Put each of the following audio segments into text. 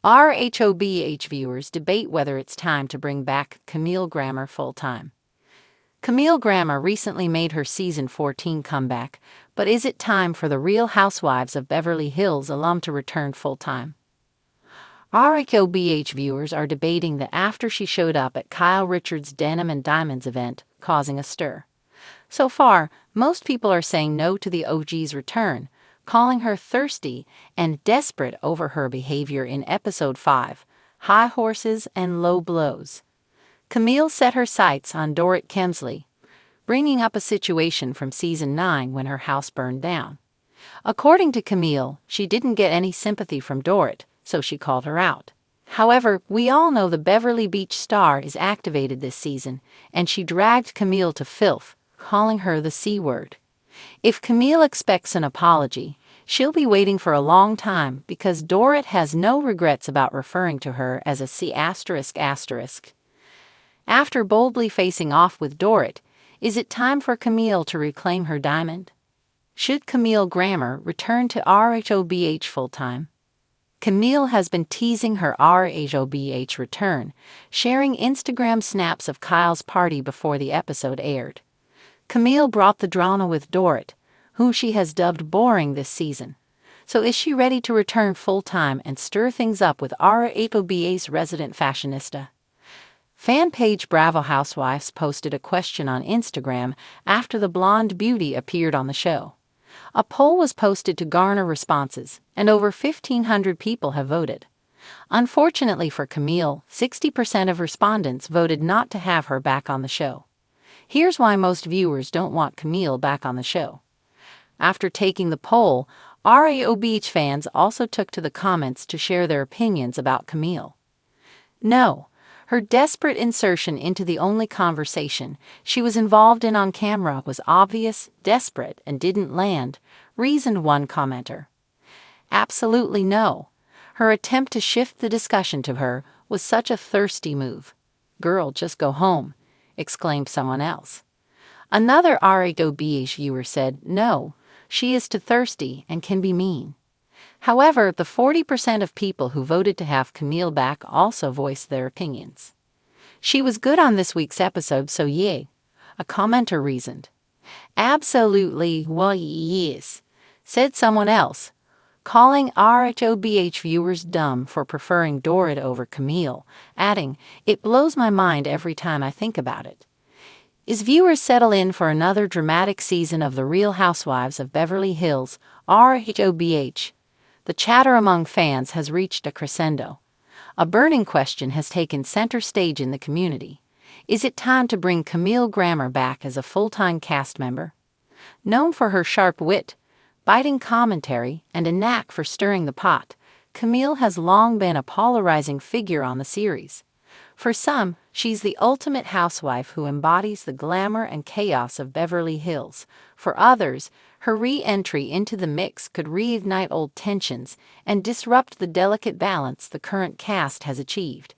RHOBH viewers debate whether it's time to bring back Camille Grammer full-time. Camille Grammer recently made her season 14 comeback, but is it time for the Real Housewives of Beverly Hills alum to return full-time? RHOBH viewers are debating that after she showed up at Kyle Richards' Denim and Diamonds event, causing a stir. So far, most people are saying no to the OG's return, calling her thirsty and desperate over her behavior in Episode 5, High Horses and Low Blows. Camille set her sights on Dorit Kemsley, bringing up a situation from Season 9 when her house burned down. According to Camille, she didn't get any sympathy from Dorit, so she called her out. However, we all know the Beverly Beach star is activated this season, and she dragged Camille to filth, calling her the C word. If Camille expects an apology, she'll be waiting for a long time because Dorit has no regrets about referring to her as a C*****. After boldly facing off with Dorit, is it time for Camille to reclaim her diamond? Should Camille Grammer return to RHOBH full-time? Camille has been teasing her RHOBH return, sharing Instagram snaps of Kyle's party before the episode aired. Camille brought the drama with Dorit, who she has dubbed boring this season. So is she ready to return full-time and stir things up with RHOBH's resident fashionista? Fan page Bravo Housewives posted a question on Instagram after the blonde beauty appeared on the show. A poll was posted to garner responses, and over 1,500 people have voted. Unfortunately for Camille, 60% of respondents voted not to have her back on the show. Here's why most viewers don't want Camille back on the show. After taking the poll, RHOBH fans also took to the comments to share their opinions about Camille. No. Her desperate insertion into the only conversation she was involved in on camera was obvious, desperate, and didn't land, reasoned one commenter. Absolutely no. Her attempt to shift the discussion to her was such a thirsty move. Girl, just go home, exclaimed someone else. Another RHOBH viewer said, no, she is too thirsty and can be mean. However, the 40% of people who voted to have Camille back also voiced their opinions. She was good on this week's episode, so yay, a commenter reasoned. Absolutely, well, yes, said someone else, calling RHOBH viewers dumb for preferring Dorit over Camille, adding, it blows my mind every time I think about it. As viewers settle in for another dramatic season of The Real Housewives of Beverly Hills, RHOBH, the chatter among fans has reached a crescendo. A burning question has taken center stage in the community. Is it time to bring Camille Grammer back as a full-time cast member? Known for her sharp wit, biting commentary, and a knack for stirring the pot, Camille has long been a polarizing figure on the series. For some, she's the ultimate housewife who embodies the glamour and chaos of Beverly Hills. For others, her re-entry into the mix could reignite old tensions and disrupt the delicate balance the current cast has achieved.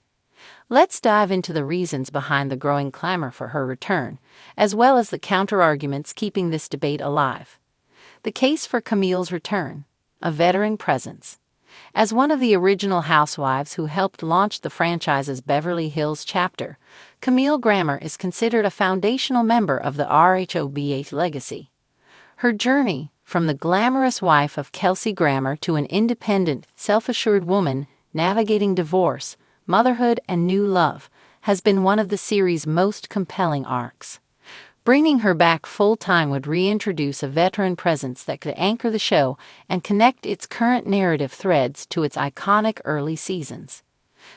Let's dive into the reasons behind the growing clamor for her return, as well as the counterarguments keeping this debate alive. The case for Camille's return: a veteran presence. As one of the original housewives who helped launch the franchise's Beverly Hills chapter, Camille Grammer is considered a foundational member of the RHOBH legacy. Her journey, from the glamorous wife of Kelsey Grammer to an independent, self-assured woman navigating divorce, motherhood, and new love, has been one of the series' most compelling arcs. Bringing her back full-time would reintroduce a veteran presence that could anchor the show and connect its current narrative threads to its iconic early seasons.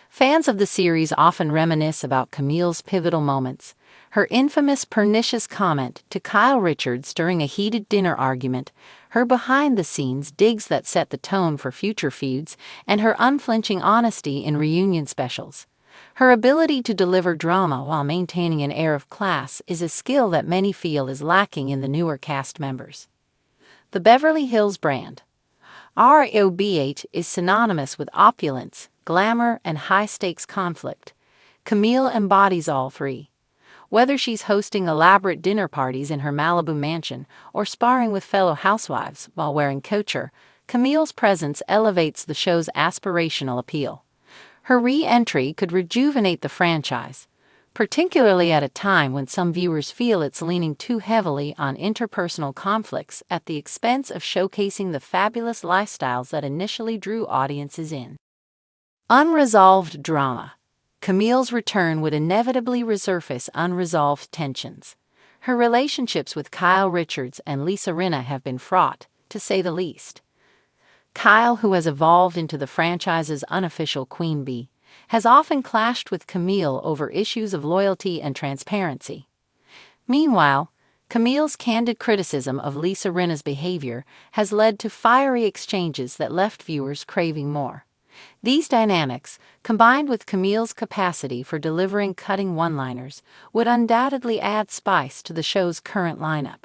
Fans of the series often reminisce about Camille's pivotal moments: her infamous pernicious comment to Kyle Richards during a heated dinner argument, her behind-the-scenes digs that set the tone for future feuds, and her unflinching honesty in reunion specials. Her ability to deliver drama while maintaining an air of class is a skill that many feel is lacking in the newer cast members. The Beverly Hills brand. RHOBH is synonymous with opulence, glamour, and high-stakes conflict. Camille embodies all three. Whether she's hosting elaborate dinner parties in her Malibu mansion or sparring with fellow housewives while wearing couture, Camille's presence elevates the show's aspirational appeal. Her re-entry could rejuvenate the franchise, particularly at a time when some viewers feel it's leaning too heavily on interpersonal conflicts at the expense of showcasing the fabulous lifestyles that initially drew audiences in. Unresolved drama. Camille's return would inevitably resurface unresolved tensions. Her relationships with Kyle Richards and Lisa Rinna have been fraught, to say the least. Kyle, who has evolved into the franchise's unofficial queen bee, has often clashed with Camille over issues of loyalty and transparency. Meanwhile, Camille's candid criticism of Lisa Rinna's behavior has led to fiery exchanges that left viewers craving more. These dynamics, combined with Camille's capacity for delivering cutting one-liners, would undoubtedly add spice to the show's current lineup.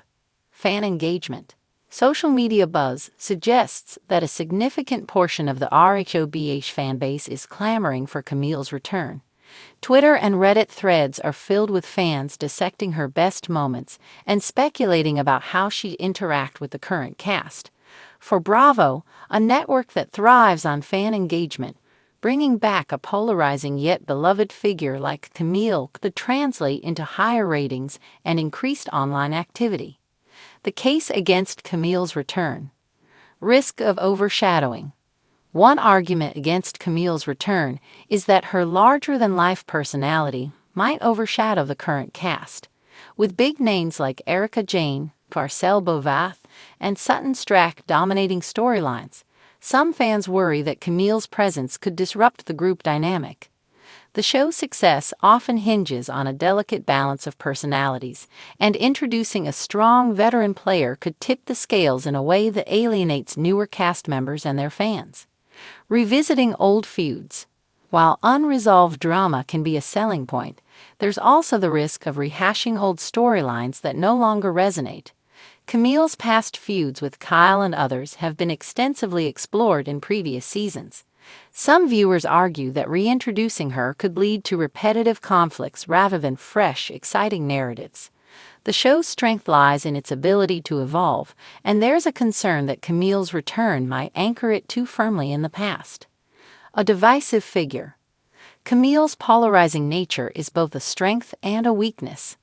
Fan engagement. Social media buzz suggests that a significant portion of the RHOBH fanbase is clamoring for Camille's return. Twitter and Reddit threads are filled with fans dissecting her best moments and speculating about how she'd interact with the current cast. For Bravo, a network that thrives on fan engagement, bringing back a polarizing yet beloved figure like Camille could translate into higher ratings and increased online activity. The case against Camille's return. Risk of overshadowing. One argument against Camille's return is that her larger-than-life personality might overshadow the current cast. With big names like Erika Jayne, Parcelle Bovath, and Sutton Stracke dominating storylines, some fans worry that Camille's presence could disrupt the group dynamic. The show's success often hinges on a delicate balance of personalities, and introducing a strong veteran player could tip the scales in a way that alienates newer cast members and their fans. Revisiting old feuds. While unresolved drama can be a selling point, there's also the risk of rehashing old storylines that no longer resonate. Camille's past feuds with Kyle and others have been extensively explored in previous seasons. Some viewers argue that reintroducing her could lead to repetitive conflicts rather than fresh, exciting narratives. The show's strength lies in its ability to evolve, and there's a concern that Camille's return might anchor it too firmly in the past. A divisive figure. Camille's polarizing nature is both a strength and a weakness.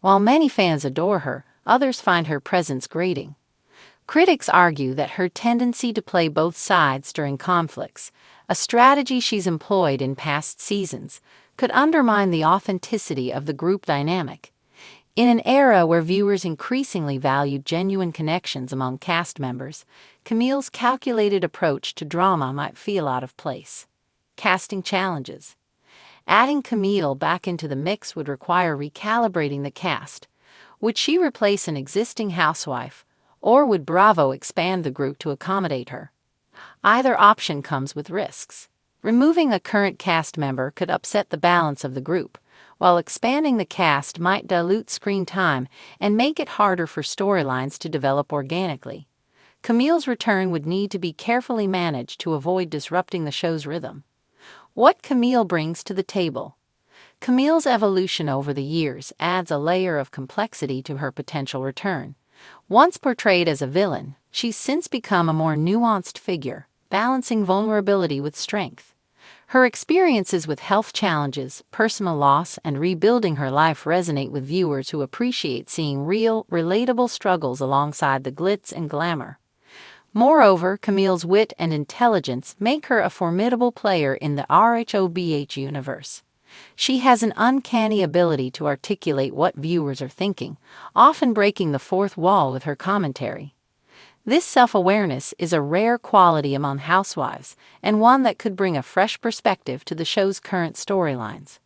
While many fans adore her, others find her presence grating. Critics argue that her tendency to play both sides during conflicts, a strategy she's employed in past seasons, could undermine the authenticity of the group dynamic. In an era where viewers increasingly value genuine connections among cast members, Camille's calculated approach to drama might feel out of place. Casting challenges. Adding Camille back into the mix would require recalibrating the cast. Would she replace an existing housewife, or would Bravo expand the group to accommodate her? Either option comes with risks. Removing a current cast member could upset the balance of the group, while expanding the cast might dilute screen time and make it harder for storylines to develop organically. Camille's return would need to be carefully managed to avoid disrupting the show's rhythm. What Camille brings to the table. Camille's evolution over the years adds a layer of complexity to her potential return. Once portrayed as a villain, she's since become a more nuanced figure, balancing vulnerability with strength. Her experiences with health challenges, personal loss, and rebuilding her life resonate with viewers who appreciate seeing real, relatable struggles alongside the glitz and glamour. Moreover, Camille's wit and intelligence make her a formidable player in the RHOBH universe. She has an uncanny ability to articulate what viewers are thinking, often breaking the fourth wall with her commentary. This self-awareness is a rare quality among housewives, and one that could bring a fresh perspective to the show's current storylines.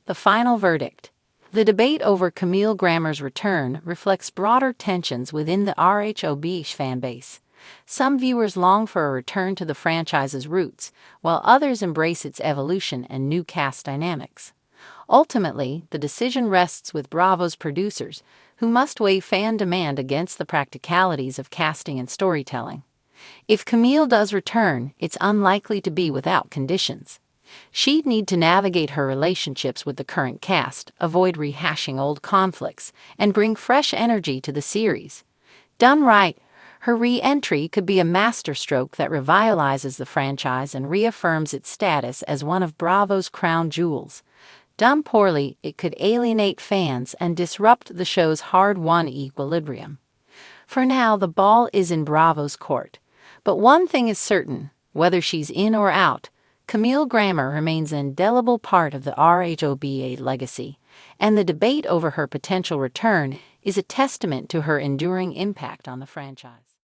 The final verdict. The debate over Camille Grammer's return reflects broader tensions within the RHOBH fanbase. Some viewers long for a return to the franchise's roots, while others embrace its evolution and new cast dynamics. Ultimately, the decision rests with Bravo's producers, who must weigh fan demand against the practicalities of casting and storytelling. If Camille does return, it's unlikely to be without conditions. She'd need to navigate her relationships with the current cast, avoid rehashing old conflicts, and bring fresh energy to the series. Done right, Her re-entry could be a masterstroke that revitalizes the franchise and reaffirms its status as one of Bravo's crown jewels. Done poorly, it could alienate fans and disrupt the show's hard-won equilibrium. For now, the ball is in Bravo's court. But one thing is certain, whether she's in or out, Camille Grammer remains an indelible part of the RHOBA legacy, and the debate over her potential return is a testament to her enduring impact on the franchise.